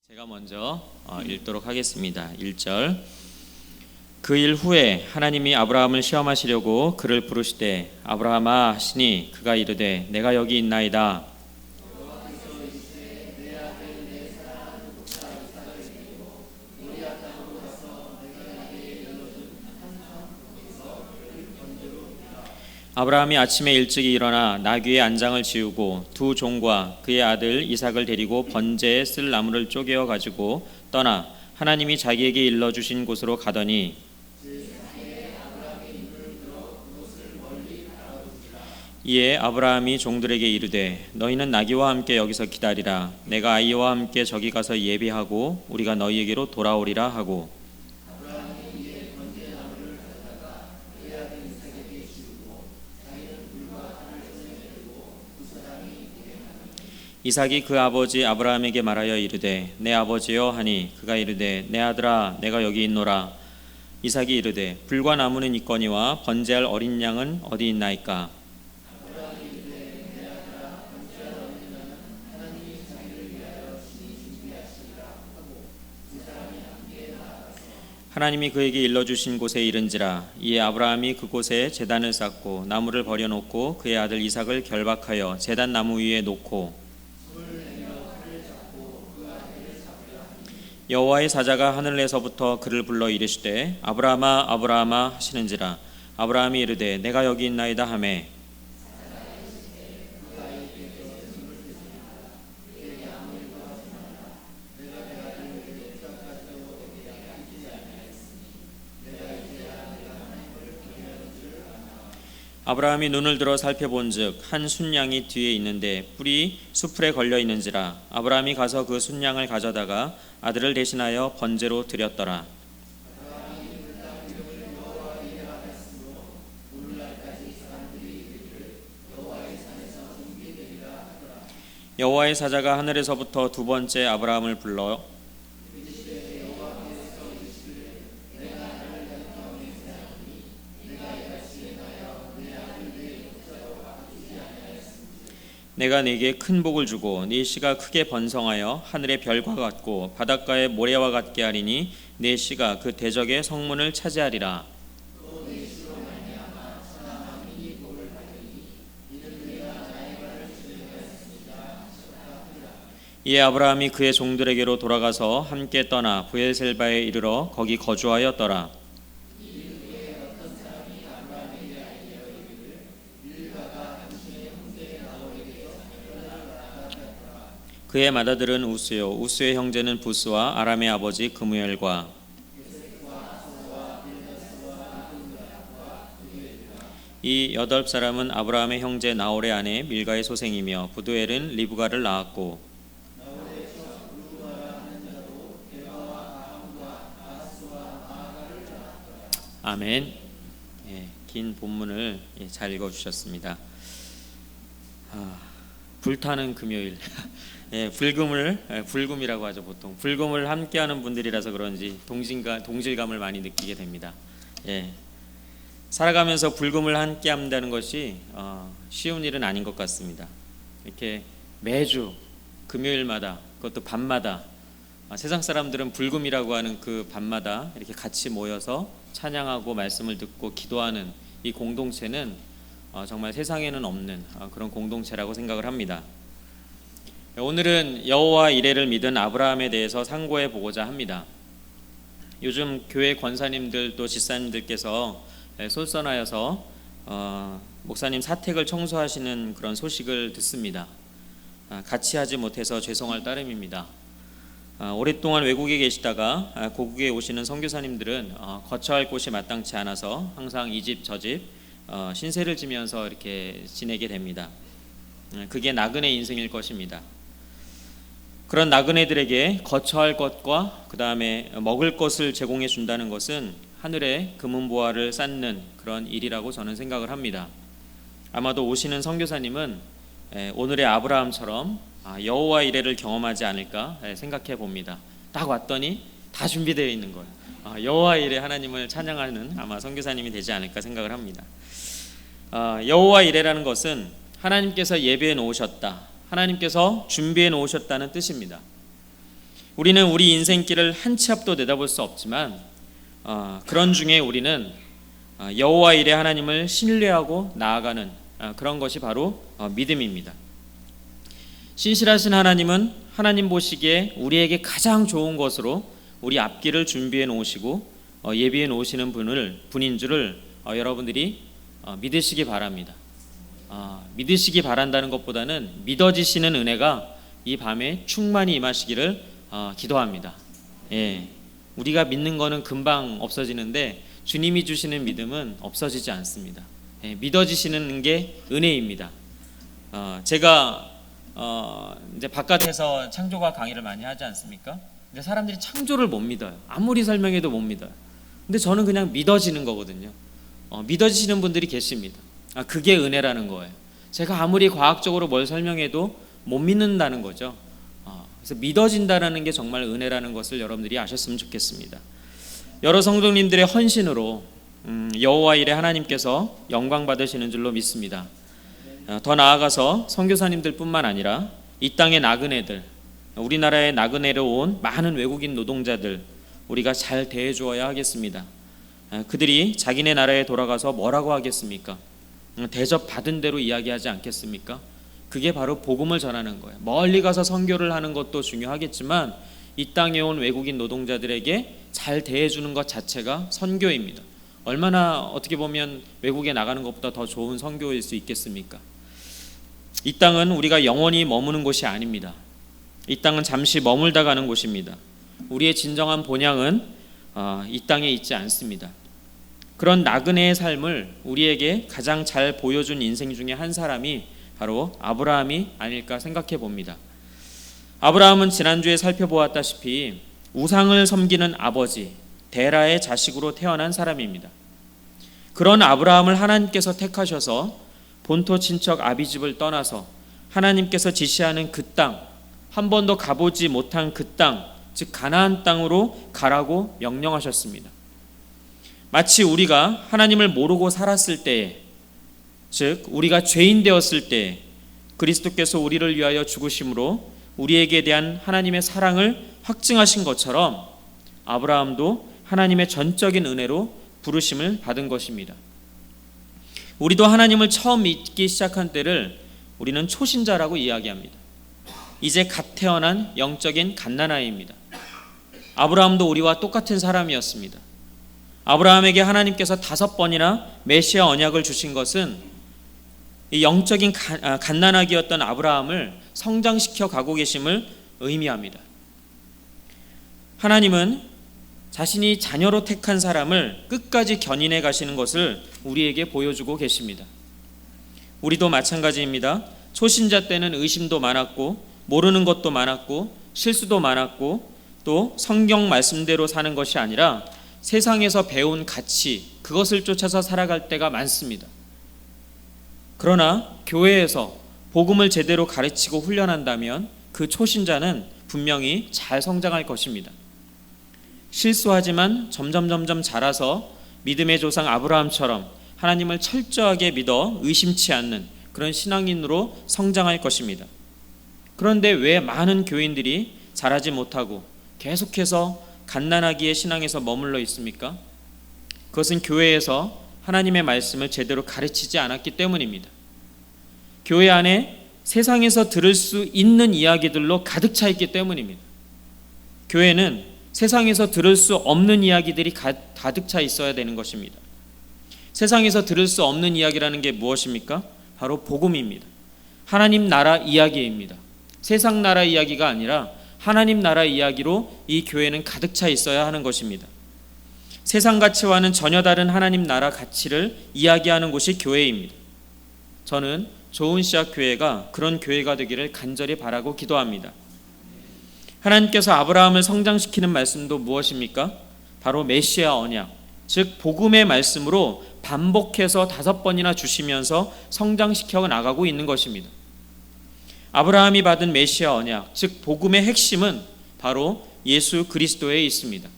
제가 먼저 읽도록 하겠습니다. 1절. 그 일 후에 하나님이 아브라함을 시험하시려고 그를 부르시되 아브라함아 하시니 그가 이르되 내가 여기 있나이다. 아브라함이 아침에 일찍 일어나 나귀의 안장을 지우고 두 종과 그의 아들 이삭을 데리고 번제에 쓸 나무를 쪼개어 가지고 떠나 하나님이 자기에게 일러주신 곳으로 가더니 이에 아브라함이 종들에게 이르되 너희는 나귀와 함께 여기서 기다리라. 내가 아이와 함께 저기 가서 예비하고 우리가 너희에게로 돌아오리라 하고 이삭이 그 아버지 아브라함에게 말하여 이르되 내 아버지여 하니 그가 이르되 내 아들아 내가 여기 있노라. 이삭이 이르되 불과 나무는 있거니와 번제할 어린 양은 어디 있나이까. 하나님이 그에게 일러주신 곳에 이른지라. 이에 아브라함이 그곳에 제단을 쌓고 나무를 버려놓고 그의 아들 이삭을 결박하여 제단 나무 위에 놓고 여호와의 사자가 하늘에서부터 그를 불러 이르시되 아브라함아 아브라함아 하시는지라. 아브라함이 이르되 내가 여기 있나이다 하매 아브라함이 눈을 들어 살펴본즉 한 순양이 뒤에 있는데 뿔이 수풀에 걸려 있는지라. 아브라함이 가서 그 순양을 가져다가 아들을 대신하여 번제로 드렸더라. 여호와의 사자가 하늘에서부터 두 번째 아브라함을 불러 내가 네게 큰 복을 주고 네 씨가 크게 번성하여 하늘의 별과 같고 바닷가의 모래와 같게 하리니 네 씨가 그 대적의 성문을 차지하리라. 이에 아브라함이 그의 종들에게로 돌아가서 함께 떠나 브엘셀바에 이르러 거기 거주하였더라. 그의 맏아들은 우스요 우스의 형제는 부스와 아람의 아버지 그무엘과 이 8사람은 아브라함의 형제 나홀의 아내 밀가의 소생이며 부두엘은 리브가를 낳았고 아멘. 긴 본문을 잘 읽어주셨습니다. 불타는 금요일 불금이라고 하죠. 보통 불금을 함께하는 분들이라서 그런지 동질감을 많이 느끼게 됩니다. 살아가면서 불금을 함께한다는 것이 쉬운 일은 아닌 것 같습니다. 이렇게 매주 금요일마다 그것도 밤마다 세상 사람들은 불금이라고 하는 그 밤마다 이렇게 같이 모여서 찬양하고 말씀을 듣고 기도하는 이 공동체는 정말 세상에는 없는 그런 공동체라고 생각을 합니다. 오늘은 여호와 이레를 믿은 아브라함에 대해서 상고해 보고자 합니다. 요즘 교회 권사님들 또 집사님들께서 솔선하여서 목사님 사택을 청소하시는 그런 소식을 듣습니다. 같이 하지 못해서 죄송할 따름입니다. 오랫동안 외국에 계시다가 고국에 오시는 선교사님들은 거처할 곳이 마땅치 않아서 항상 이 집 저 집 신세를 지면서 이렇게 지내게 됩니다. 그게 나그네 인생일 것입니다. 그런 나그네들에게 거처할 것과 그 다음에 먹을 것을 제공해 준다는 것은 하늘의 금은보화를 쌓는 그런 일이라고 저는 생각을 합니다. 아마도 오시는 선교사님은 오늘의 아브라함처럼 여호와 이레를 경험하지 않을까 생각해 봅니다. 딱 왔더니 다 준비되어 있는 거예요. 여호와 이레 하나님을 찬양하는 아마 선교사님이 되지 않을까 생각을 합니다. 여호와 이레라는 것은 하나님께서 예배해 놓으셨다, 하나님께서 준비해 놓으셨다는 뜻입니다. 우리는 우리 인생길을 한 치 앞도 내다볼 수 없지만 그런 중에 우리는 여호와 일에 하나님을 신뢰하고 나아가는 그런 것이 바로 믿음입니다. 신실하신 하나님은 하나님 보시기에 우리에게 가장 좋은 것으로 우리 앞길을 준비해 놓으시고 예비해 놓으시는 분인 줄을 여러분들이 믿으시기 바랍니다. 믿으시기 바란다는 것보다는 믿어지시는 은혜가 이 밤에 충만히 임하시기를 기도합니다. 예, 우리가 믿는 거는 금방 없어지는데 주님이 주시는 믿음은 없어지지 않습니다. 예, 믿어지시는 게 은혜입니다. 제가 이제 바깥에서 창조과 강의를 많이 하지 않습니까? 근데 사람들이 창조를 못 믿어요. 아무리 설명해도 못 믿어요. 근데 저는 그냥 믿어지는 거거든요. 믿어지시는 분들이 계십니다. 그게 은혜라는 거예요. 제가 아무리 과학적으로 뭘 설명해도 못 믿는다는 거죠. 그래서 믿어진다는 게 정말 은혜라는 것을 여러분들이 아셨으면 좋겠습니다. 여러 성도님들의 헌신으로 여호와 일에 하나님께서 영광 받으시는 줄로 믿습니다. 더 나아가서 선교사님들 뿐만 아니라 이 땅의 나그네들, 우리나라에 나그네로 온 많은 외국인 노동자들 우리가 잘 대해 주어야 하겠습니다. 그들이 자기네 나라에 돌아가서 뭐라고 하겠습니까? 대접 받은 대로 이야기하지 않겠습니까? 그게 바로 복음을 전하는 거예요. 멀리 가서 선교를 하는 것도 중요하겠지만 이 땅에 온 외국인 노동자들에게 잘 대해주는 것 자체가 선교입니다. 얼마나 어떻게 보면 외국에 나가는 것보다 더 좋은 선교일 수 있겠습니까? 이 땅은 우리가 영원히 머무는 곳이 아닙니다. 이 땅은 잠시 머물다 가는 곳입니다. 우리의 진정한 본향은 이 땅에 있지 않습니다. 그런 나그네의 삶을 우리에게 가장 잘 보여준 인생 중에 한 사람이 바로 아브라함이 아닐까 생각해 봅니다. 아브라함은 지난주에 살펴보았다시피 우상을 섬기는 아버지 데라의 자식으로 태어난 사람입니다. 그런 아브라함을 하나님께서 택하셔서 본토 친척 아비집을 떠나서 하나님께서 지시하는 그 땅, 한 번도 가보지 못한 그 땅, 즉 가나안 땅으로 가라고 명령하셨습니다. 마치 우리가 하나님을 모르고 살았을 때에, 즉 우리가 죄인 되었을 때 그리스도께서 우리를 위하여 죽으심으로 우리에게 대한 하나님의 사랑을 확증하신 것처럼 아브라함도 하나님의 전적인 은혜로 부르심을 받은 것입니다. 우리도 하나님을 처음 믿기 시작한 때를 우리는 초신자라고 이야기합니다. 이제 갓 태어난 영적인 갓난아이입니다. 아브라함도 우리와 똑같은 사람이었습니다. 아브라함에게 하나님께서 5번이나 메시아 언약을 주신 것은 이 영적인 갓난아기였던 아브라함을 성장시켜 가고 계심을 의미합니다. 하나님은 자신이 자녀로 택한 사람을 끝까지 견인해 가시는 것을 우리에게 보여주고 계십니다. 우리도 마찬가지입니다. 초신자 때는 의심도 많았고 모르는 것도 많았고 실수도 많았고 또 성경 말씀대로 사는 것이 아니라 세상에서 배운 가치, 그것을 쫓아서 살아갈 때가 많습니다. 그러나 교회에서 복음을 제대로 가르치고 훈련한다면 그 초신자는 분명히 잘 성장할 것입니다. 실수하지만 점점 자라서 믿음의 조상 아브라함처럼 하나님을 철저하게 믿어 의심치 않는 그런 신앙인으로 성장할 것입니다. 그런데 왜 많은 교인들이 자라지 못하고 계속해서 갓난아기의 신앙에서 머물러 있습니까? 그것은 교회에서 하나님의 말씀을 제대로 가르치지 않았기 때문입니다. 교회 안에 세상에서 들을 수 있는 이야기들로 가득 차 있기 때문입니다. 교회는 세상에서 들을 수 없는 이야기들이 가득 차 있어야 되는 것입니다. 세상에서 들을 수 없는 이야기라는 게 무엇입니까? 바로 복음입니다. 하나님 나라 이야기입니다. 세상 나라 이야기가 아니라 하나님 나라 이야기로 이 교회는 가득 차 있어야 하는 것입니다. 세상 가치와는 전혀 다른 하나님 나라 가치를 이야기하는 곳이 교회입니다. 저는 좋은 씨앗 교회가 그런 교회가 되기를 간절히 바라고 기도합니다. 하나님께서 아브라함을 성장시키는 말씀도 무엇입니까? 바로 메시아 언약, 즉 복음의 말씀으로 반복해서 5번이나 주시면서 성장시켜 나가고 있는 것입니다. 아브라함이 받은 메시아 언약, 즉 복음의 핵심은 바로 예수 그리스도에 있습니다.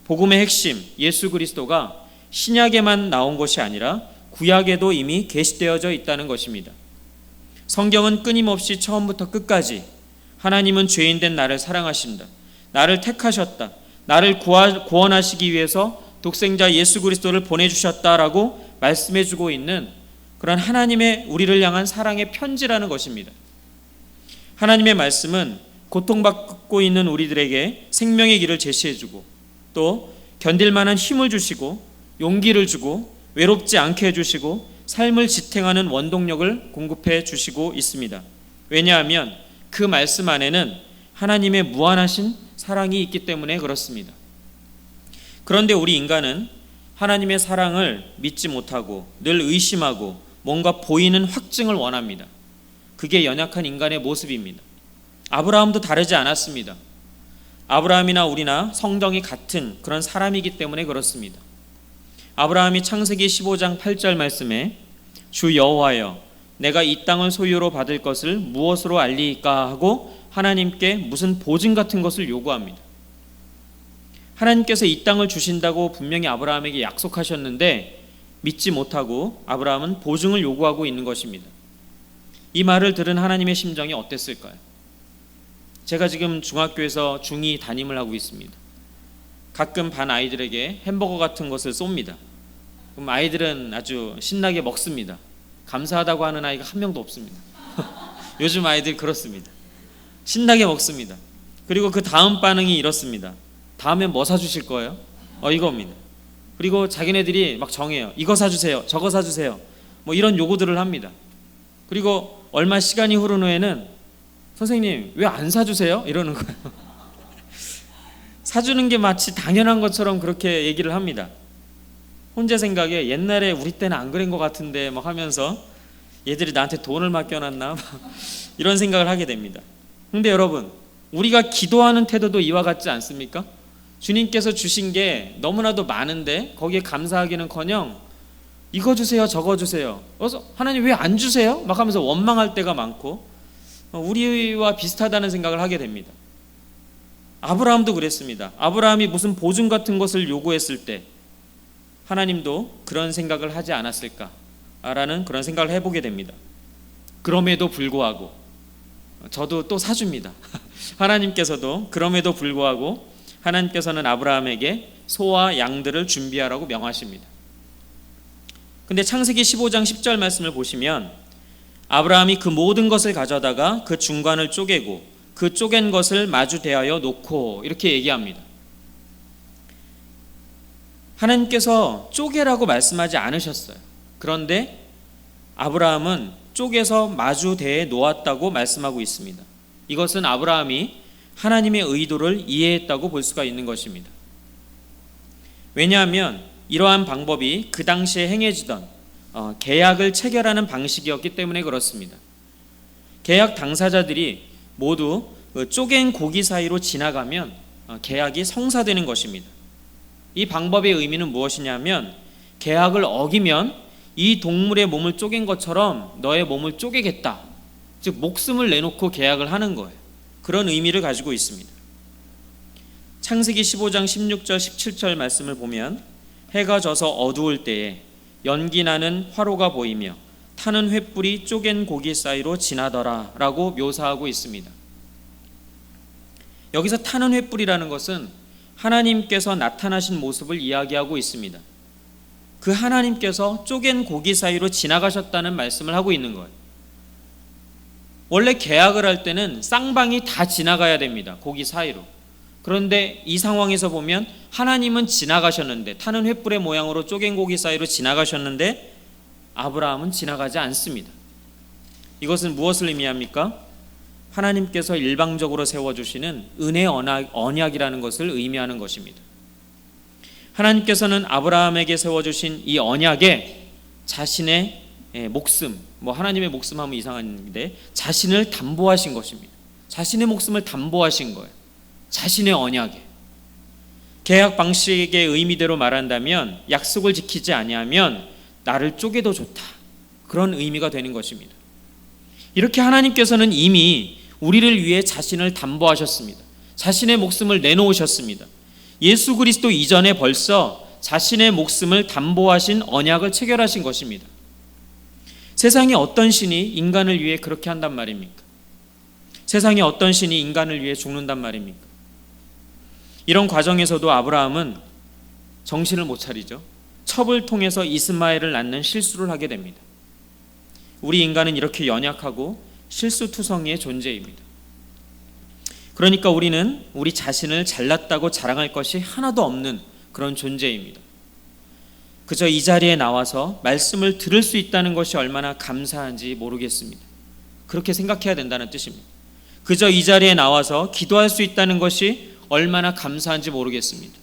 복음의 핵심, 예수 그리스도가 신약에만 나온 것이 아니라 구약에도 이미 계시되어져 있다는 것입니다. 성경은 끊임없이 처음부터 끝까지 하나님은 죄인된 나를 사랑하신다, 나를 택하셨다. 나를 구원하시기 위해서 독생자 예수 그리스도를 보내주셨다라고 말씀해주고 있는 그런 하나님의 우리를 향한 사랑의 편지라는 것입니다. 하나님의 말씀은 고통받고 있는 우리들에게 생명의 길을 제시해주고 또 견딜 만한 힘을 주시고 용기를 주고 외롭지 않게 해주시고 삶을 지탱하는 원동력을 공급해 주시고 있습니다. 왜냐하면 그 말씀 안에는 하나님의 무한하신 사랑이 있기 때문에 그렇습니다. 그런데 우리 인간은 하나님의 사랑을 믿지 못하고 늘 의심하고 뭔가 보이는 확증을 원합니다. 그게 연약한 인간의 모습입니다. 아브라함도 다르지 않았습니다. 아브라함이나 우리나 성정이 같은 그런 사람이기 때문에 그렇습니다. 아브라함이 창세기 15장 8절 말씀에 주 여호와여 내가 이 땅을 소유로 받을 것을 무엇으로 알리이까 하고 하나님께 무슨 보증 같은 것을 요구합니다. 하나님께서 이 땅을 주신다고 분명히 아브라함에게 약속하셨는데 믿지 못하고 아브라함은 보증을 요구하고 있는 것입니다. 이 말을 들은 하나님의 심정이 어땠을까요? 제가 지금 중학교에서 중2 담임을 하고 있습니다. 가끔 반 아이들에게 햄버거 같은 것을 쏩니다. 그럼 아이들은 아주 신나게 먹습니다. 감사하다고 하는 아이가 한 명도 없습니다. 요즘 아이들 그렇습니다. 신나게 먹습니다. 그리고 그 다음 반응이 이렇습니다. 다음엔 뭐 사주실 거예요? 이겁니다. 그리고 자기네들이 막 정해요. 이거 사주세요. 저거 사주세요. 뭐 이런 요구들을 합니다. 그리고 얼마 시간이 흐른 후에는 선생님 왜 안 사주세요? 이러는 거예요. 사주는 게 마치 당연한 것처럼 그렇게 얘기를 합니다. 혼자 생각에 옛날에 우리 때는 안 그런 것 같은데 막 하면서 얘들이 나한테 돈을 맡겨놨나 이런 생각을 하게 됩니다. 근데 여러분 우리가 기도하는 태도도 이와 같지 않습니까? 주님께서 주신 게 너무나도 많은데 거기에 감사하기는커녕 이거 주세요 저거 주세요. 그래서 하나님 왜 안 주세요? 막 하면서 원망할 때가 많고 우리와 비슷하다는 생각을 하게 됩니다. 아브라함도 그랬습니다. 아브라함이 무슨 보증 같은 것을 요구했을 때 하나님도 그런 생각을 하지 않았을까라는 그런 생각을 해보게 됩니다. 그럼에도 불구하고 저도 또 사줍니다. 하나님께서도 그럼에도 불구하고 하나님께서는 아브라함에게 소와 양들을 준비하라고 명하십니다. 근데 창세기 15장 10절 말씀을 보시면 아브라함이 그 모든 것을 가져다가 그 중간을 쪼개고 그 쪼갠 것을 마주 대하여 놓고 이렇게 얘기합니다. 하나님께서 쪼개라고 말씀하지 않으셨어요. 그런데 아브라함은 쪼개서 마주 대해 놓았다고 말씀하고 있습니다. 이것은 아브라함이 하나님의 의도를 이해했다고 볼 수가 있는 것입니다. 왜냐하면 이러한 방법이 그 당시에 행해지던 계약을 체결하는 방식이었기 때문에 그렇습니다. 계약 당사자들이 모두 쪼갠 고기 사이로 지나가면 계약이 성사되는 것입니다. 이 방법의 의미는 무엇이냐면 계약을 어기면 이 동물의 몸을 쪼갠 것처럼 너의 몸을 쪼개겠다. 즉 목숨을 내놓고 계약을 하는 거예요. 그런 의미를 가지고 있습니다. 창세기 15장 16절 17절 말씀을 보면 해가 져서 어두울 때에 연기 나는 화로가 보이며 타는 횃불이 쪼갠 고기 사이로 지나더라 라고 묘사하고 있습니다. 여기서 타는 횃불이라는 것은 하나님께서 나타나신 모습을 이야기하고 있습니다. 그 하나님께서 쪼갠 고기 사이로 지나가셨다는 말씀을 하고 있는 거예요. 원래 계약을 할 때는 쌍방이 다 지나가야 됩니다. 고기 사이로. 그런데 이 상황에서 보면 하나님은 지나가셨는데 타는 횃불의 모양으로 쪼갠 고기 사이로 지나가셨는데 아브라함은 지나가지 않습니다. 이것은 무엇을 의미합니까? 하나님께서 일방적으로 세워주시는 은혜 언약이라는 것을 의미하는 것입니다. 하나님께서는 아브라함에게 세워주신 이 언약에 자신의 목숨, 하나님의 목숨 하면 이상한데 자신을 담보하신 것입니다. 자신의 목숨을 담보하신 거예요. 자신의 언약에. 계약 방식의 의미대로 말한다면 약속을 지키지 아니하면 나를 쪼개도 좋다. 그런 의미가 되는 것입니다. 이렇게 하나님께서는 이미 우리를 위해 자신을 담보하셨습니다. 자신의 목숨을 내놓으셨습니다. 예수 그리스도 이전에 벌써 자신의 목숨을 담보하신 언약을 체결하신 것입니다. 세상에 어떤 신이 인간을 위해 그렇게 한단 말입니까? 세상에 어떤 신이 인간을 위해 죽는단 말입니까? 이런 과정에서도 아브라함은 정신을 못 차리죠. 첩을 통해서 이스마엘을 낳는 실수를 하게 됩니다. 우리 인간은 이렇게 연약하고 실수투성이의 존재입니다. 그러니까 우리는 우리 자신을 잘났다고 자랑할 것이 하나도 없는 그런 존재입니다. 그저 이 자리에 나와서 말씀을 들을 수 있다는 것이 얼마나 감사한지 모르겠습니다. 그렇게 생각해야 된다는 뜻입니다. 그저 이 자리에 나와서 기도할 수 있다는 것이 얼마나 감사한지 모르겠습니다.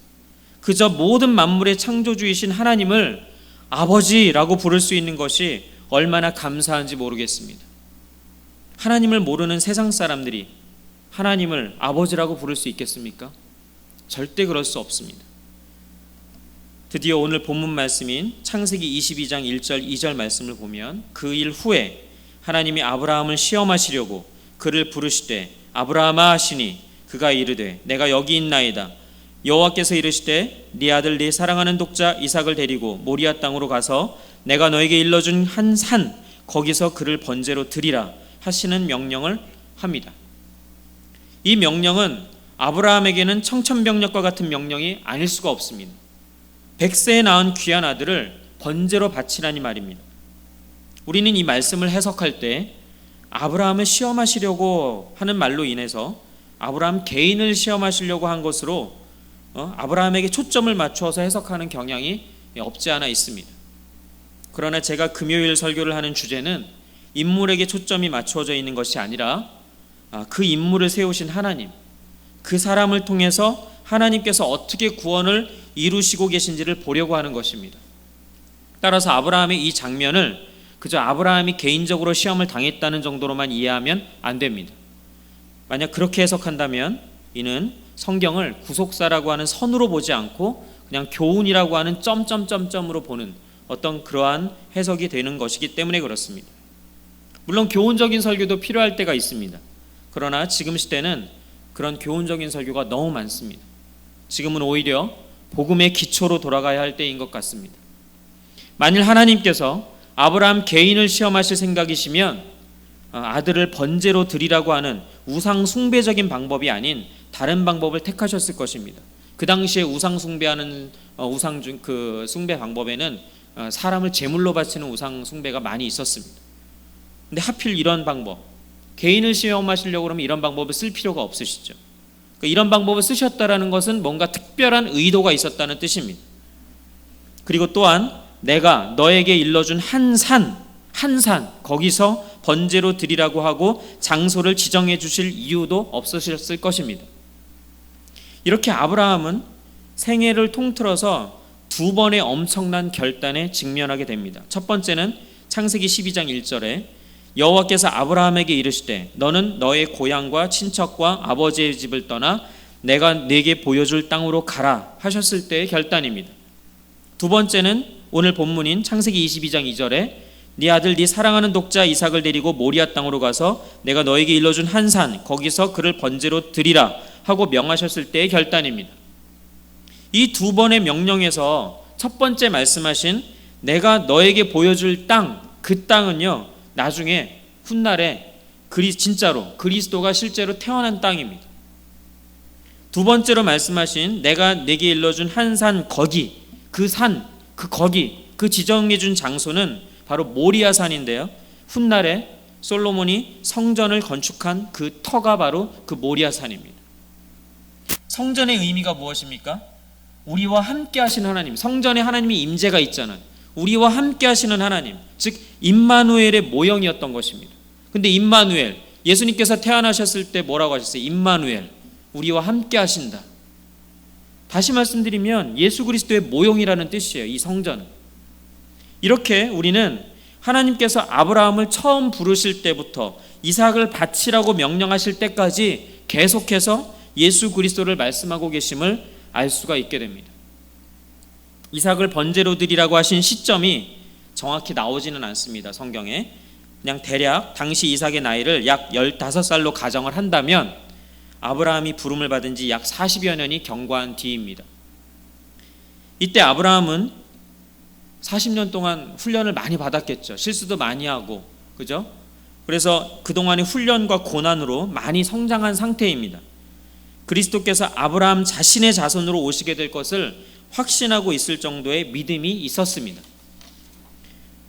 그저 모든 만물의 창조주이신 하나님을 아버지라고 부를 수 있는 것이 얼마나 감사한지 모르겠습니다. 하나님을 모르는 세상 사람들이 하나님을 아버지라고 부를 수 있겠습니까? 절대 그럴 수 없습니다. 드디어 오늘 본문 말씀인 창세기 22장 1절 2절 말씀을 보면 그 일 후에 하나님이 아브라함을 시험하시려고 그를 부르시되 아브라함아 하시니 그가 이르되 내가 여기 있나이다. 여호와께서 이르시되 네 아들 네 사랑하는 독자 이삭을 데리고 모리아 땅으로 가서 내가 너에게 일러준 한 산 거기서 그를 번제로 드리라 하시는 명령을 합니다. 이 명령은 아브라함에게는 청천벽력과 같은 명령이 아닐 수가 없습니다. 100세에 낳은 귀한 아들을 번제로 바치라니 말입니다. 우리는 이 말씀을 해석할 때 아브라함을 시험하시려고 하는 말로 인해서 아브라함 개인을 시험하시려고 한 것으로 아브라함에게 초점을 맞추어서 해석하는 경향이 없지 않아 있습니다. 그러나 제가 금요일 설교를 하는 주제는 인물에게 초점이 맞추어져 있는 것이 아니라 그 인물을 세우신 하나님, 그 사람을 통해서 하나님께서 어떻게 구원을 이루시고 계신지를 보려고 하는 것입니다. 따라서 아브라함의 이 장면을 그저 아브라함이 개인적으로 시험을 당했다는 정도로만 이해하면 안 됩니다. 만약 그렇게 해석한다면 이는 성경을 구속사라고 하는 선으로 보지 않고 그냥 교훈이라고 하는 점점점점으로 보는 어떤 그러한 해석이 되는 것이기 때문에 그렇습니다. 물론 교훈적인 설교도 필요할 때가 있습니다. 그러나 지금 시대는 그런 교훈적인 설교가 너무 많습니다. 지금은 오히려 복음의 기초로 돌아가야 할 때인 것 같습니다. 만일 하나님께서 아브라함 개인을 시험하실 생각이시면 아들을 번제로 드리라고 하는 우상 숭배적인 방법이 아닌 다른 방법을 택하셨을 것입니다. 그 당시에 우상 숭배하는 그 숭배 방법에는 사람을 제물로 바치는 우상 숭배가 많이 있었습니다. 근데 하필 이런 방법, 개인을 시험하시려고 그러면 이런 방법을 쓸 필요가 없으시죠. 이런 방법을 쓰셨다라는 것은 뭔가 특별한 의도가 있었다는 뜻입니다. 그리고 또한 내가 너에게 일러준 한 산 거기서 번제로 드리라고 하고 장소를 지정해 주실 이유도 없으셨을 것입니다. 이렇게 아브라함은 생애를 통틀어서 두 번의 엄청난 결단에 직면하게 됩니다. 첫 번째는 창세기 12장 1절에 여호와께서 아브라함에게 이르시되 너는 너의 고향과 친척과 아버지의 집을 떠나 내가 네게 보여줄 땅으로 가라 하셨을 때의 결단입니다. 두 번째는 오늘 본문인 창세기 22장 2절에 네 아들 네 사랑하는 독자 이삭을 데리고 모리아 땅으로 가서 내가 너에게 일러준 한 산 거기서 그를 번제로 드리라 하고 명하셨을 때의 결단입니다. 이 두 번의 명령에서 첫 번째 말씀하신 내가 너에게 보여줄 땅, 그 땅은요 나중에 훗날에 진짜로 그리스도가 실제로 태어난 땅입니다. 두 번째로 말씀하신 내가 네게 일러준 한 산 거기, 그 지정해 준 장소는 바로 모리아 산인데요. 훗날에 솔로몬이 성전을 건축한 그 터가 바로 그 모리아 산입니다. 성전의 의미가 무엇입니까? 우리와 함께 하시는 하나님, 성전에 하나님의 임재가 있잖아요. 우리와 함께 하시는 하나님, 즉 임마누엘의 모형이었던 것입니다. 근데 임마누엘, 예수님께서 태어나셨을 때 뭐라고 하셨어요? 임마누엘, 우리와 함께 하신다. 다시 말씀드리면 예수 그리스도의 모형이라는 뜻이에요. 이 성전은. 이렇게 우리는 하나님께서 아브라함을 처음 부르실 때부터 이삭을 바치라고 명령하실 때까지 계속해서 예수 그리스도를 말씀하고 계심을 알 수가 있게 됩니다. 이삭을 번제로 드리라고 하신 시점이 정확히 나오지는 않습니다. 성경에. 그냥 대략 당시 이삭의 나이를 약 15살로 가정을 한다면 아브라함이 부름을 받은 지 약 40여 년이 경과한 뒤입니다. 이때 아브라함은 40년 동안 훈련을 많이 받았겠죠. 실수도 많이 하고, 그죠? 그래서 그동안의 훈련과 고난으로 많이 성장한 상태입니다. 그리스도께서 아브라함 자신의 자손으로 오시게 될 것을 확신하고 있을 정도의 믿음이 있었습니다.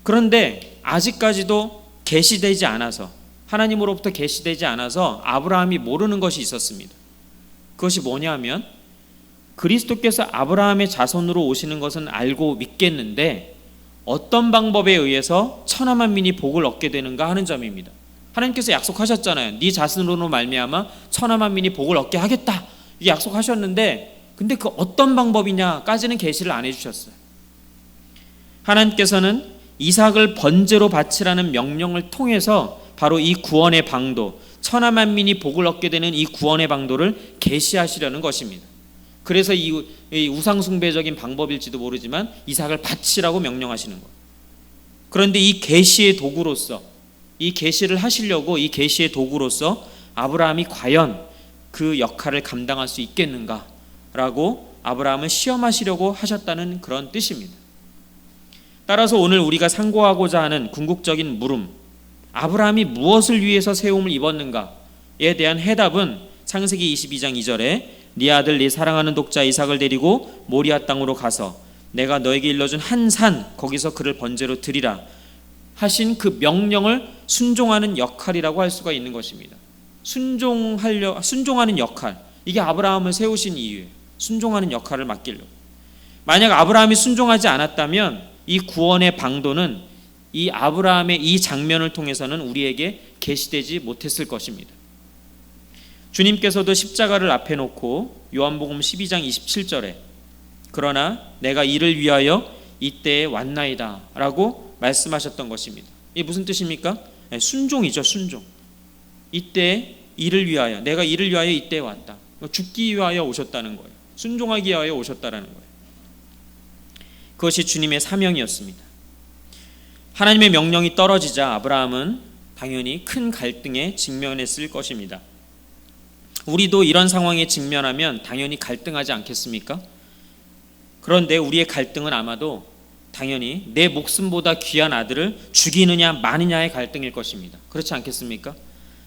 그런데 아직까지도 계시되지 않아서, 하나님으로부터 계시되지 않아서 아브라함이 모르는 것이 있었습니다. 그것이 뭐냐면 그리스도께서 아브라함의 자손으로 오시는 것은 알고 믿겠는데 어떤 방법에 의해서 천하 만민이 복을 얻게 되는가 하는 점입니다. 하나님께서 약속하셨잖아요. 네 자손으로 말미암아 천하 만민이 복을 얻게 하겠다, 이게 약속하셨는데 근데 그 어떤 방법이냐까지는 계시를 안 해주셨어요. 하나님께서는 이삭을 번제로 바치라는 명령을 통해서 바로 이 구원의 방도, 천하 만민이 복을 얻게 되는 이 구원의 방도를 계시하시려는 것입니다. 그래서 이 우상숭배적인 방법일지도 모르지만 이삭을 바치라고 명령하시는 거예요. 그런데 이 계시의 도구로서, 이 계시를 하시려고 이 계시의 도구로서 아브라함이 과연 그 역할을 감당할 수 있겠는가라고 아브라함을 시험하시려고 하셨다는 그런 뜻입니다. 따라서 오늘 우리가 상고하고자 하는 궁극적인 물음, 아브라함이 무엇을 위해서 세움을 입었는가에 대한 해답은 창세기 22장 2절에 네 아들 네 사랑하는 독자 이삭을 데리고 모리아 땅으로 가서 내가 너에게 일러준 한 산 거기서 그를 번제로 드리라 하신 그 명령을 순종하는 역할이라고 할 수가 있는 것입니다. 순종하는 역할, 이게 아브라함을 세우신 이유예요. 순종하는 역할을 맡기려고. 만약 아브라함이 순종하지 않았다면 이 구원의 방도는 이 아브라함의 이 장면을 통해서는 우리에게 계시되지 못했을 것입니다. 주님께서도 십자가를 앞에 놓고 요한복음 12장 27절에 그러나 내가 이를 위하여 이때에 왔나이다 라고 말씀하셨던 것입니다. 이게 무슨 뜻입니까? 순종이죠. 순종. 이때 이를 위하여, 내가 이를 위하여 이때에 왔다. 죽기 위하여 오셨다는 거예요. 순종하기 위하여 오셨다라는 거예요. 그것이 주님의 사명이었습니다. 하나님의 명령이 떨어지자 아브라함은 당연히 큰 갈등에 직면했을 것입니다. 우리도 이런 상황에 직면하면 당연히 갈등하지 않겠습니까? 그런데 우리의 갈등은 아마도 당연히 내 목숨보다 귀한 아들을 죽이느냐 마느냐의 갈등일 것입니다. 그렇지 않겠습니까?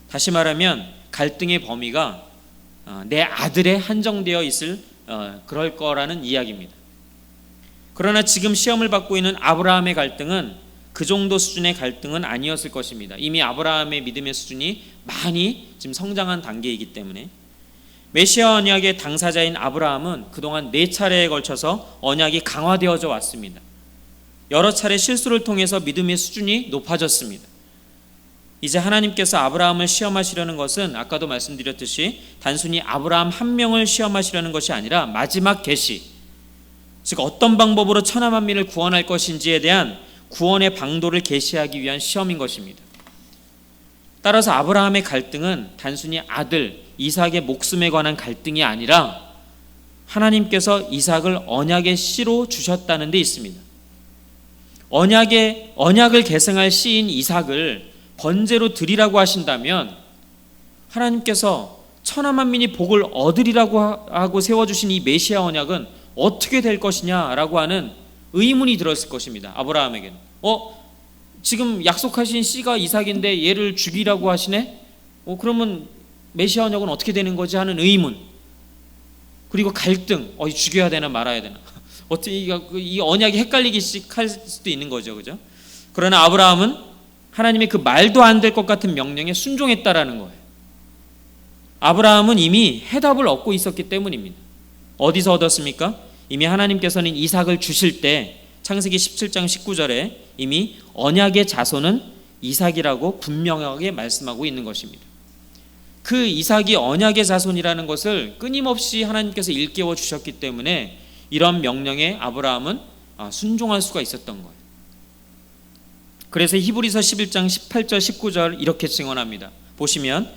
다시 말하면 갈등의 범위가 내 아들에 한정되어 있을 그럴 거라는 이야기입니다. 그러나 지금 시험을 받고 있는 아브라함의 갈등은 그 정도 수준의 갈등은 아니었을 것입니다. 이미 아브라함의 믿음의 수준이 많이 지금 성장한 단계이기 때문에 메시아 언약의 당사자인 아브라함은 그동안 4차례에 걸쳐서 언약이 강화되어져 왔습니다. 여러 차례 실수를 통해서 믿음의 수준이 높아졌습니다. 이제 하나님께서 아브라함을 시험하시려는 것은 아까도 말씀드렸듯이 단순히 아브라함 한 명을 시험하시려는 것이 아니라 마지막 계시, 즉 어떤 방법으로 천하 만민을 구원할 것인지에 대한 구원의 방도를 계시하기 위한 시험인 것입니다. 따라서 아브라함의 갈등은 단순히 아들 이삭의 목숨에 관한 갈등이 아니라 하나님께서 이삭을 언약의 씨로 주셨다는 데 있습니다. 언약을 계승할 씨인 이삭을 번제로 드리라고 하신다면 하나님께서 천하 만민이 복을 얻으리라고 하고 세워주신 이 메시아 언약은 어떻게 될 것이냐라고 하는 의문이 들었을 것입니다. 아브라함에게는 지금 약속하신 씨가 이삭인데 얘를 죽이라고 하시네? 그러면 메시아 언약은 어떻게 되는 거지 하는 의문, 그리고 갈등, 죽여야 되나 말아야 되나, 어떻게 이 언약이 헷갈리기씩 할 수도 있는 거죠, 그죠? 그러나 아브라함은 하나님의 그 말도 안 될 것 같은 명령에 순종했다라는 거예요. 아브라함은 이미 해답을 얻고 있었기 때문입니다. 어디서 얻었습니까? 이미 하나님께서는 이삭을 주실 때 창세기 17장 19절에 이미 언약의 자손은 이삭이라고 분명하게 말씀하고 있는 것입니다. 그 이삭이 언약의 자손이라는 것을 끊임없이 하나님께서 일깨워 주셨기 때문에 이런 명령에 아브라함은 순종할 수가 있었던 거예요. 그래서 히브리서 11장 18절 19절 이렇게 증언합니다. 보시면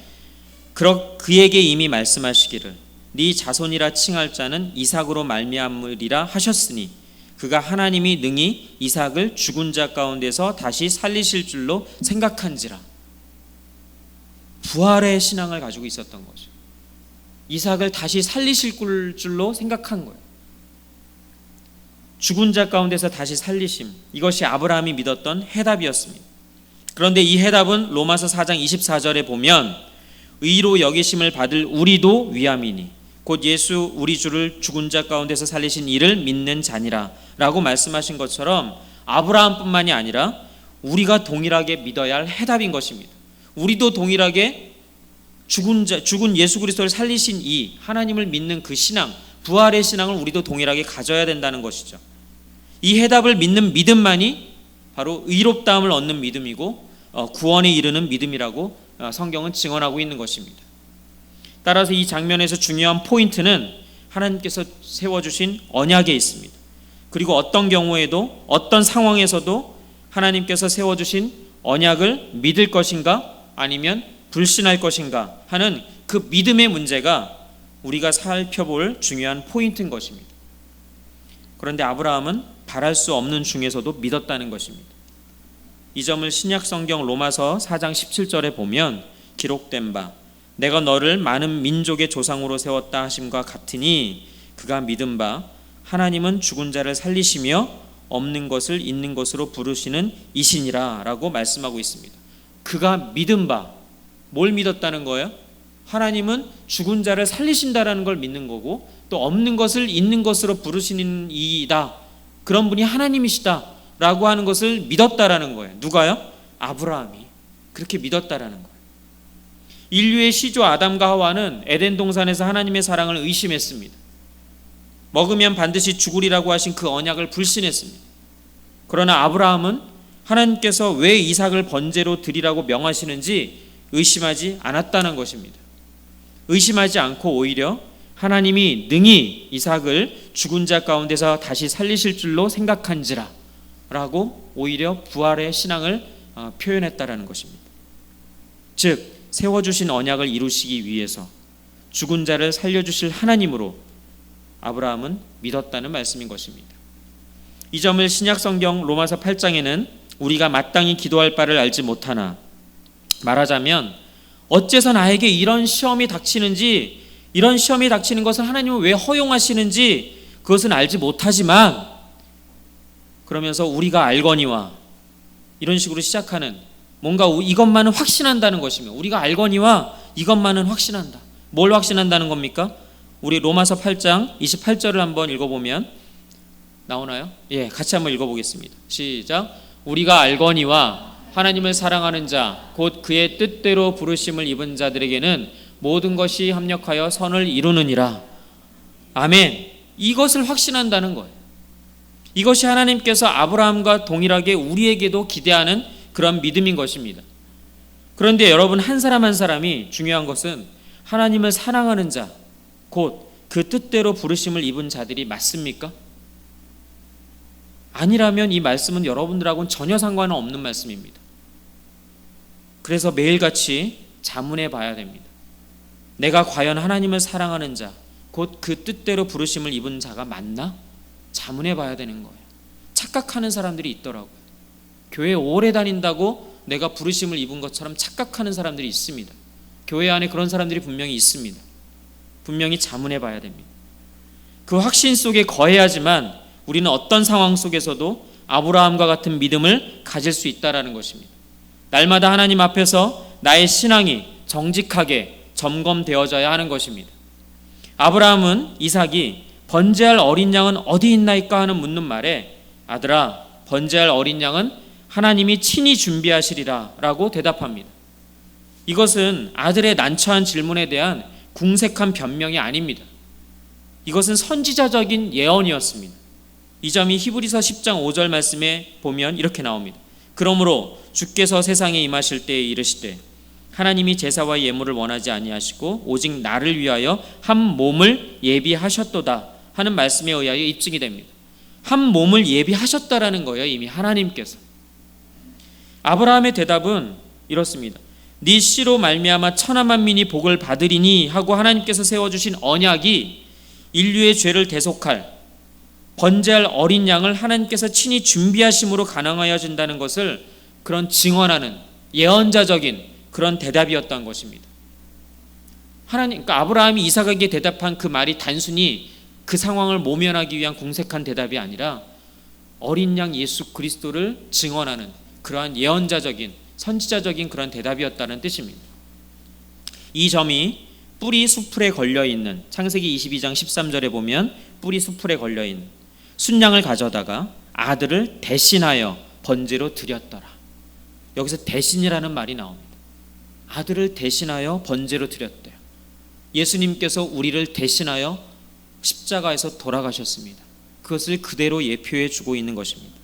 그에게 이미 말씀하시기를 네 자손이라 칭할 자는 이삭으로 말미암으리라 하셨으니 그가 하나님이 능히 이삭을 죽은 자 가운데서 다시 살리실 줄로 생각한지라. 부활의 신앙을 가지고 있었던 거죠. 이삭을 다시 살리실 줄로 생각한 거예요. 죽은 자 가운데서 다시 살리심, 이것이 아브라함이 믿었던 해답이었습니다. 그런데 이 해답은 로마서 4장 24절에 보면 의로 여기심을 받을 우리도 위함이니 곧 예수 우리 주를 죽은 자 가운데서 살리신 이를 믿는 자니라 라고 말씀하신 것처럼 아브라함뿐만이 아니라 우리가 동일하게 믿어야 할 해답인 것입니다. 우리도 동일하게 죽은 예수 그리스도를 살리신 이 하나님을 믿는 그 신앙, 부활의 신앙을 우리도 동일하게 가져야 된다는 것이죠. 이 해답을 믿는 믿음만이 바로 의롭다함을 얻는 믿음이고 구원에 이르는 믿음이라고 성경은 증언하고 있는 것입니다. 따라서 이 장면에서 중요한 포인트는 하나님께서 세워주신 언약에 있습니다. 그리고 어떤 경우에도 어떤 상황에서도 하나님께서 세워주신 언약을 믿을 것인가 아니면 불신할 것인가 하는 그 믿음의 문제가 우리가 살펴볼 중요한 포인트인 것입니다. 그런데 아브라함은 바랄 수 없는 중에서도 믿었다는 것입니다. 이 점을 신약 성경 로마서 4장 17절에 보면 기록된 바 내가 너를 많은 민족의 조상으로 세웠다 하심과 같으니 그가 믿은 바 하나님은 죽은 자를 살리시며 없는 것을 있는 것으로 부르시는 이시니라 라고 말씀하고 있습니다. 그가 믿은 바, 뭘 믿었다는 거예요? 하나님은 죽은 자를 살리신다라는 걸 믿는 거고 또 없는 것을 있는 것으로 부르시는 이이다, 그런 분이 하나님이시다 라고 하는 것을 믿었다라는 거예요. 누가요? 아브라함이 그렇게 믿었다라는 거예요. 인류의 시조 아담과 하와는 에덴 동산에서 하나님의 사랑을 의심했습니다. 먹으면 반드시 죽으리라고 하신 그 언약을 불신했습니다. 그러나 아브라함은 하나님께서 왜 이삭을 번제로 드리라고 명하시는지 의심하지 않았다는 것입니다. 의심하지 않고 오히려 하나님이 능히 이삭을 죽은 자 가운데서 다시 살리실 줄로 생각한지라 라고 오히려 부활의 신앙을 표현했다라는 것입니다. 즉 세워주신 언약을 이루시기 위해서 죽은 자를 살려주실 하나님으로 아브라함은 믿었다는 말씀인 것입니다. 이 점을 신약 성경 로마서 8장에는 우리가 마땅히 기도할 바를 알지 못하나, 말하자면 어째서 나에게 이런 시험이 닥치는지, 이런 시험이 닥치는 것을 하나님은 왜 허용하시는지 그것은 알지 못하지만, 그러면서 우리가 알거니와 이런 식으로 시작하는, 뭔가 이것만은 확신한다는 것이며 우리가 알거니와 이것만은 확신한다. 뭘 확신한다는 겁니까? 우리 로마서 8장 28절을 한번 읽어보면 나오나요? 예, 같이 한번 읽어보겠습니다. 시작. 우리가 알거니와 하나님을 사랑하는 자 곧 그의 뜻대로 부르심을 입은 자들에게는 모든 것이 합력하여 선을 이루느니라. 아멘. 이것을 확신한다는 거예요. 이것이 하나님께서 아브라함과 동일하게 우리에게도 기대하는 그런 믿음인 것입니다. 그런데 여러분, 한 사람 한 사람이 중요한 것은 하나님을 사랑하는 자 곧 그 뜻대로 부르심을 입은 자들이 맞습니까? 아니라면 이 말씀은 여러분들하고는 전혀 상관은 없는 말씀입니다. 그래서 매일같이 자문해 봐야 됩니다. 내가 과연 하나님을 사랑하는 자 곧 그 뜻대로 부르심을 입은 자가 맞나? 자문해 봐야 되는 거예요. 착각하는 사람들이 있더라고요. 교회 오래 다닌다고 내가 부르심을 입은 것처럼 착각하는 사람들이 있습니다. 교회 안에 그런 사람들이 분명히 있습니다. 분명히 자문해 봐야 됩니다. 그 확신 속에 거해야지만 우리는 어떤 상황 속에서도 아브라함과 같은 믿음을 가질 수 있다는 것입니다. 날마다 하나님 앞에서 나의 신앙이 정직하게 점검되어져야 하는 것입니다. 아브라함은 이삭이 번제할 어린 양은 어디 있나이까 하는 묻는 말에 아들아, 번제할 어린 양은 하나님이 친히 준비하시리라 라고 대답합니다. 이것은 아들의 난처한 질문에 대한 궁색한 변명이 아닙니다. 이것은 선지자적인 예언이었습니다. 이 점이 히브리서 10장 5절 말씀에 보면 이렇게 나옵니다. 그러므로 주께서 세상에 임하실 때에 이르시되 하나님이 제사와 예물을 원하지 아니하시고 오직 나를 위하여 한 몸을 예비하셨도다 하는 말씀에 의하여 입증이 됩니다. 한 몸을 예비하셨다라는 거예요. 이미 하나님께서. 아브라함의 대답은 이렇습니다. 네 씨로 말미암아 천하 만민이 복을 받으리니 하고 하나님께서 세워주신 언약이 인류의 죄를 대속할 번제할 어린 양을 하나님께서 친히 준비하심으로 가능하여진다는 것을 그런 증언하는 예언자적인 그런 대답이었던 것입니다. 그러니까 아브라함이 이삭에게 대답한 그 말이 단순히 그 상황을 모면하기 위한 궁색한 대답이 아니라 어린 양 예수 그리스도를 증언하는 그러한 예언자적인 선지자적인 그런 대답이었다는 뜻입니다. 이 점이 뿌리 수풀에 걸려있는, 창세기 22장 13절에 보면 뿌리 수풀에 걸려있는 순양을 가져다가 아들을 대신하여 번제로 드렸더라. 여기서 대신이라는 말이 나옵니다. 아들을 대신하여 번제로 드렸대요. 예수님께서 우리를 대신하여 십자가에서 돌아가셨습니다. 그것을 그대로 예표해 주고 있는 것입니다.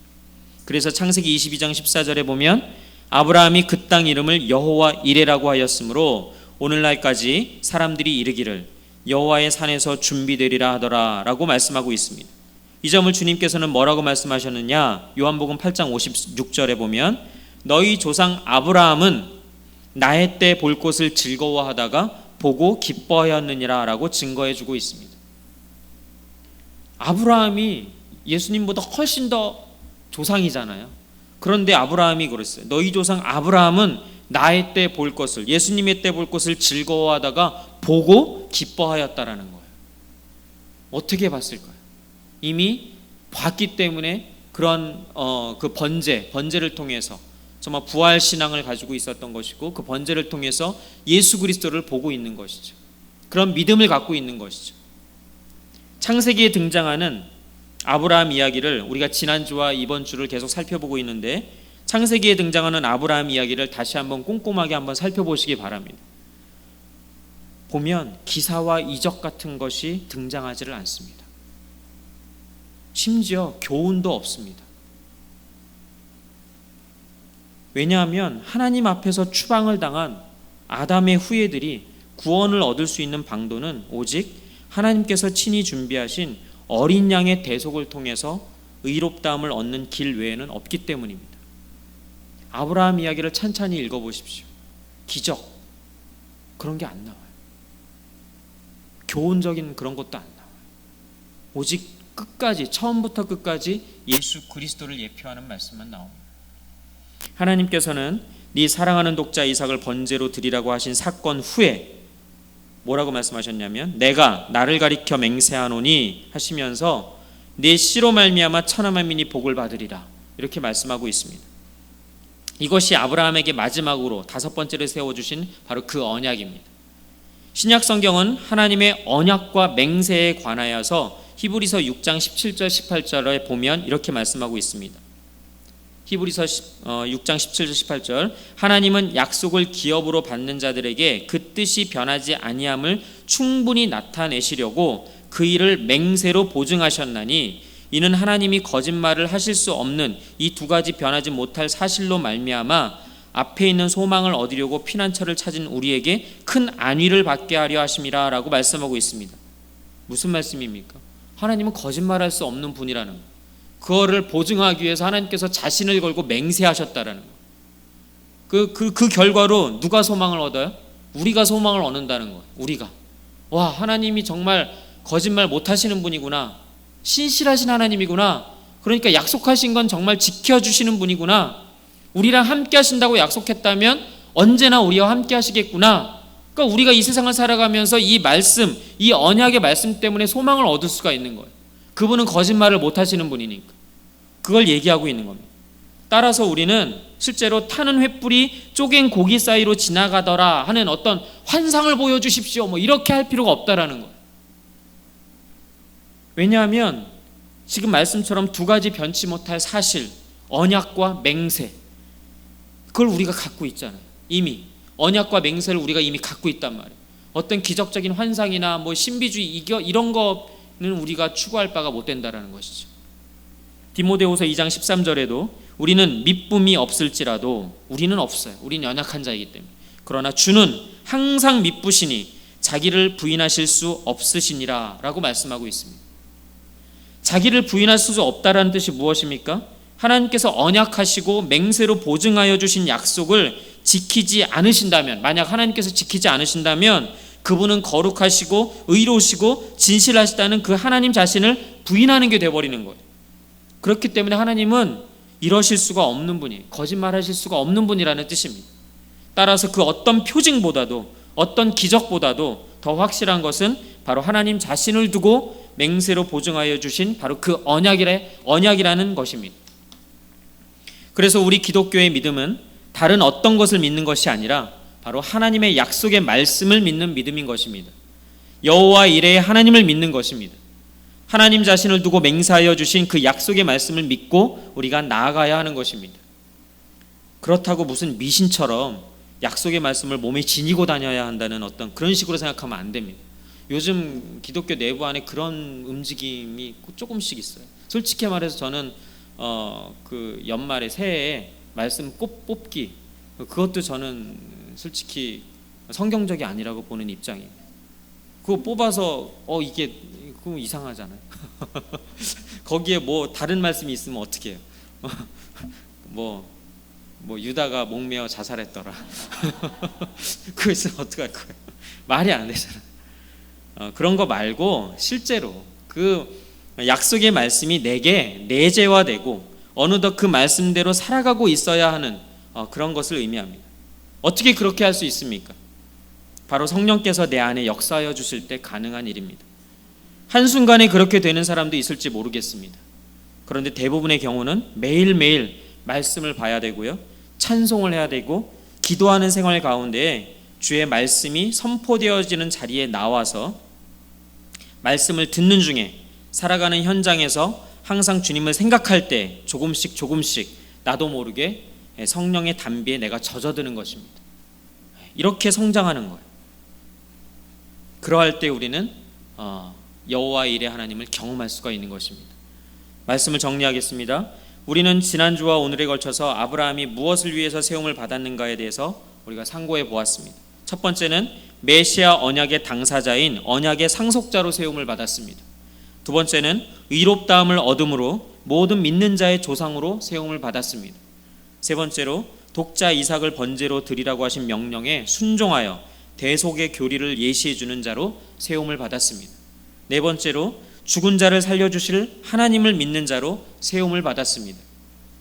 그래서 창세기 22장 14절에 보면 아브라함이 그 땅 이름을 여호와 이레라고 하였으므로 오늘날까지 사람들이 이르기를 여호와의 산에서 준비되리라 하더라 라고 말씀하고 있습니다. 이 점을 주님께서는 뭐라고 말씀하셨느냐? 요한복음 8장 56절에 보면 너희 조상 아브라함은 나의 때 볼 것을 즐거워하다가 보고 기뻐하였느니라 라고 증거해 주고 있습니다. 아브라함이 예수님보다 훨씬 더 조상이잖아요. 그런데 아브라함이 그랬어요. 너희 조상 아브라함은 나의 때 볼 것을, 예수님의 때 볼 것을 즐거워하다가 보고 기뻐하였다라는 거예요. 어떻게 봤을까요? 이미 봤기 때문에 그런 그 번제를 통해서 정말 부활 신앙을 가지고 있었던 것이고, 그 번제를 통해서 예수 그리스도를 보고 있는 것이죠. 그런 믿음을 갖고 있는 것이죠. 창세기에 등장하는 아브라함 이야기를 우리가 지난주와 이번 주를 계속 살펴보고 있는데, 창세기에 등장하는 아브라함 이야기를 다시 한번 꼼꼼하게 한번 살펴보시기 바랍니다. 보면 기사와 이적 같은 것이 등장하지를 않습니다. 심지어 교훈도 없습니다. 왜냐하면 하나님 앞에서 추방을 당한 아담의 후예들이 구원을 얻을 수 있는 방도는 오직 하나님께서 친히 준비하신 어린 양의 대속을 통해서 의롭다함을 얻는 길 외에는 없기 때문입니다. 아브라함 이야기를 찬찬히 읽어보십시오. 기적 그런 게 안 나와요. 교훈적인 그런 것도 안 나와요. 오직 끝까지, 처음부터 끝까지 예수 그리스도를 예표하는 말씀만 나옵니다. 하나님께서는 네 사랑하는 독자 이삭을 번제로 드리라고 하신 사건 후에 뭐라고 말씀하셨냐면 내가 나를 가리켜 맹세하노니 하시면서 네 씨로 말미암아 천하 만민이 복을 받으리라 이렇게 말씀하고 있습니다. 이것이 아브라함에게 마지막으로 다섯 번째로 세워주신 바로 그 언약입니다. 신약 성경은 하나님의 언약과 맹세에 관하여서 히브리서 6장 17절 18절에 보면 이렇게 말씀하고 있습니다. 히브리서 6장 17절 18절 하나님은 약속을 기업으로 받는 자들에게 그 뜻이 변하지 아니함을 충분히 나타내시려고 그 일을 맹세로 보증하셨나니 이는 하나님이 거짓말을 하실 수 없는 이 두 가지 변하지 못할 사실로 말미암아 앞에 있는 소망을 얻으려고 피난처를 찾은 우리에게 큰 안위를 받게 하려 하심이라 라고 말씀하고 있습니다. 무슨 말씀입니까? 하나님은 거짓말할 수 없는 분이라는 거. 그거를 보증하기 위해서 하나님께서 자신을 걸고 맹세하셨다라는 거. 그 결과로 누가 소망을 얻어요? 우리가 소망을 얻는다는 거예요. 우리가. 와, 하나님이 정말 거짓말 못 하시는 분이구나. 신실하신 하나님이구나. 그러니까 약속하신 건 정말 지켜주시는 분이구나. 우리랑 함께 하신다고 약속했다면 언제나 우리와 함께 하시겠구나. 그러니까 우리가 이 세상을 살아가면서 이 말씀, 이 언약의 말씀 때문에 소망을 얻을 수가 있는 거예요. 그분은 거짓말을 못 하시는 분이니까. 그걸 얘기하고 있는 겁니다. 따라서 우리는 실제로 타는 횃불이 쪼갠 고기 사이로 지나가더라 하는 어떤 환상을 보여주십시오 뭐 이렇게 할 필요가 없다라는 거예요. 왜냐하면 지금 말씀처럼 두 가지 변치 못할 사실, 언약과 맹세, 그걸 우리가 갖고 있잖아요. 이미 언약과 맹세를 우리가 이미 갖고 있단 말이에요. 어떤 기적적인 환상이나 뭐 신비주의 이런 거는 우리가 추구할 바가 못 된다라는 것이죠. 디모데후서 2장 13절에도 우리는 미쁨이 없을지라도 우리는 없어요. 우리는 연약한 자이기 때문에. 그러나 주는 항상 미쁘시니 자기를 부인하실 수 없으시니라 라고 말씀하고 있습니다. 자기를 부인할 수 없다라는 뜻이 무엇입니까? 하나님께서 언약하시고 맹세로 보증하여 주신 약속을 지키지 않으신다면, 만약 하나님께서 지키지 않으신다면 그분은 거룩하시고 의로우시고 진실하시다는 그 하나님 자신을 부인하는 게 되어버리는 거예요. 그렇기 때문에 하나님은 이러실 수가 없는 분이, 거짓말하실 수가 없는 분이라는 뜻입니다. 따라서 그 어떤 표징보다도 어떤 기적보다도 더 확실한 것은 바로 하나님 자신을 두고 맹세로 보증하여 주신 바로 그 언약이라는 것입니다. 그래서 우리 기독교의 믿음은 다른 어떤 것을 믿는 것이 아니라 바로 하나님의 약속의 말씀을 믿는 믿음인 것입니다. 여호와 이레의 하나님을 믿는 것입니다. 하나님 자신을 두고 맹세하여 주신 그 약속의 말씀을 믿고 우리가 나아가야 하는 것입니다. 그렇다고 무슨 미신처럼 약속의 말씀을 몸에 지니고 다녀야 한다는 어떤 그런 식으로 생각하면 안 됩니다. 요즘 기독교 내부 안에 그런 움직임이 조금씩 있어요. 솔직히 말해서 저는 그 연말에 새해에 말씀 꼭 뽑기, 그것도 저는 솔직히 성경적이 아니라고 보는 입장입니다. 그거 뽑아서 이게 그거 이상하잖아요. 거기에 뭐 다른 말씀이 있으면 어떻게 해요? 뭐 유다가 목매어 자살했더라. 그거 있으면 어떡할 거예요? 말이 안 되잖아요. 그런 거 말고 실제로 그 약속의 말씀이 내게 내재화되고 어느덧 그 말씀대로 살아가고 있어야 하는 그런 것을 의미합니다. 어떻게 그렇게 할 수 있습니까? 바로 성령께서 내 안에 역사하여 주실 때 가능한 일입니다. 한순간에 그렇게 되는 사람도 있을지 모르겠습니다. 그런데 대부분의 경우는 매일매일 말씀을 봐야 되고요, 찬송을 해야 되고, 기도하는 생활 가운데 주의 말씀이 선포되어지는 자리에 나와서 말씀을 듣는 중에 살아가는 현장에서 항상 주님을 생각할 때 조금씩 나도 모르게 성령의 담비에 내가 젖어드는 것입니다. 이렇게 성장하는 거예요. 그러할 때 우리는 여호와 이레 하나님을 경험할 수가 있는 것입니다. 말씀을 정리하겠습니다. 우리는 지난주와 오늘에 걸쳐서 아브라함이 무엇을 위해서 세움을 받았는가에 대해서 우리가 상고해 보았습니다. 첫 번째는 메시아 언약의 당사자인 언약의 상속자로 세움을 받았습니다. 두 번째는 의롭다함을 얻음으로 모든 믿는 자의 조상으로 세움을 받았습니다. 세 번째로 독자 이삭을 번제로 드리라고 하신 명령에 순종하여 대속의 교리를 예시해 주는 자로 세움을 받았습니다. 네 번째로 죽은 자를 살려주실 하나님을 믿는 자로 세움을 받았습니다.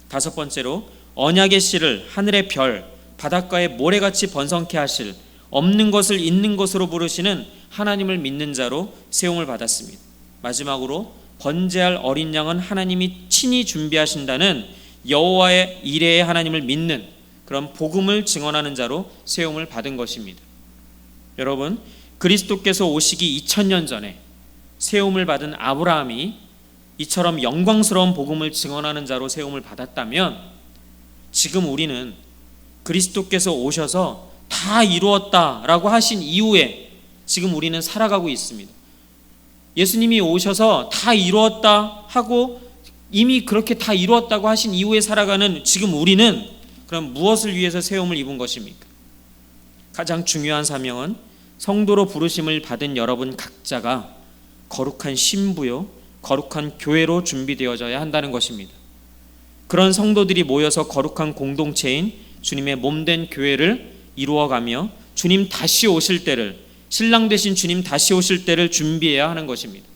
다섯 번째로 언약의 씨를 하늘의 별, 바닷가의 모래같이 번성케 하실 없는 것을 있는 것으로 부르시는 하나님을 믿는 자로 세움을 받았습니다. 마지막으로 번제할 어린 양은 하나님이 친히 준비하신다는 여호와의 이레의 하나님을 믿는 그런 복음을 증언하는 자로 세움을 받은 것입니다. 여러분, 그리스도께서 오시기 2000년 전에 세움을 받은 아브라함이 이처럼 영광스러운 복음을 증언하는 자로 세움을 받았다면, 지금 우리는 그리스도께서 오셔서 다 이루었다라고 하신 이후에 지금 우리는 살아가고 있습니다. 예수님이 오셔서 다 이루었다 하고 이미 그렇게 다 이루었다고 하신 이후에 살아가는 지금 우리는 그럼 무엇을 위해서 세움을 입은 것입니까? 가장 중요한 사명은 성도로 부르심을 받은 여러분 각자가 거룩한 신부요, 거룩한 교회로 준비되어져야 한다는 것입니다. 그런 성도들이 모여서 거룩한 공동체인 주님의 몸된 교회를 이루어가며 주님 다시 오실 때를, 신랑 되신 주님 다시 오실 때를 준비해야 하는 것입니다.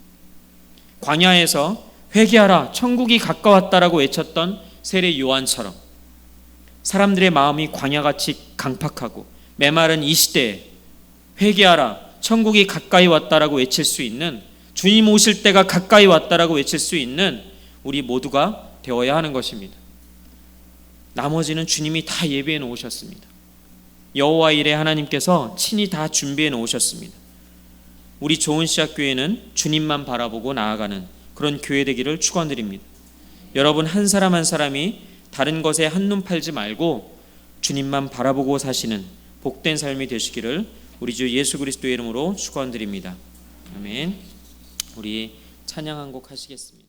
광야에서 회개하라 천국이 가까웠다라고 외쳤던 세례 요한처럼 사람들의 마음이 광야같이 강팍하고 메마른 이 시대에 회개하라 천국이 가까이 왔다라고 외칠 수 있는, 주님 오실 때가 가까이 왔다라고 외칠 수 있는 우리 모두가 되어야 하는 것입니다. 나머지는 주님이 다 예비해 놓으셨습니다. 여호와 이레 하나님께서 친히 다 준비해 놓으셨습니다. 우리 좋은 씨앗교회는 주님만 바라보고 나아가는 그런 교회 되기를 축원드립니다. 여러분 한 사람 한 사람이 다른 것에 한눈 팔지 말고 주님만 바라보고 사시는 복된 삶이 되시기를 우리 주 예수 그리스도의 이름으로 축원드립니다. 아멘. 우리 찬양 한 곡 하시겠습니다.